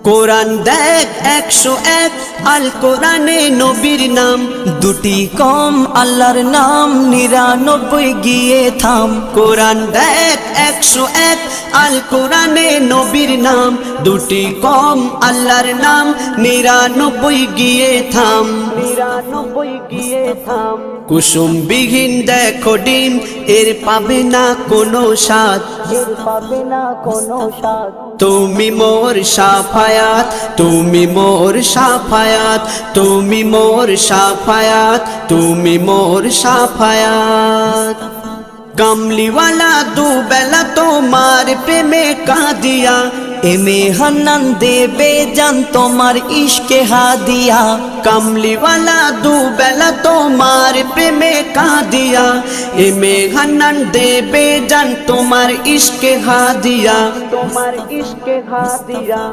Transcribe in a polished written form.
কোরআন দেখ 101 আল কোরআনে নবীর নাম, দুটি কম আল্লাহর নাম 99 গিয়ে থাম। কোরআন দেখ 101 আল কোরআনে নবীর নাম, দুটি কম আল্লাহর নাম 99 গিয়ে থাম। 99 গিয়ে থাম। কুসুম বিহীন দেখো ডিম, এর পাবে না কোনো স্বাদ, এর পাবে না কোনো স্বাদ। তুমি মোর শাফায়াত, তুমি মোর শাফায়াত, তুমি মোর শাফায়াত, তুমি মোর শাফায়াত। কামলিওয়ালা দুবেলা তোমার প্রেমে কাঁদিয়া, এমে হান্নান দেবে জান তোমার ইশকে হাদিয়া। কামলিওয়ালা দুবেলা তোমার প্রেমে কাঁদিয়া, এমে হান্নান দেবে জান তোমার ইশকে হাদিয়া, তোমার ইশকে হাদিয়া।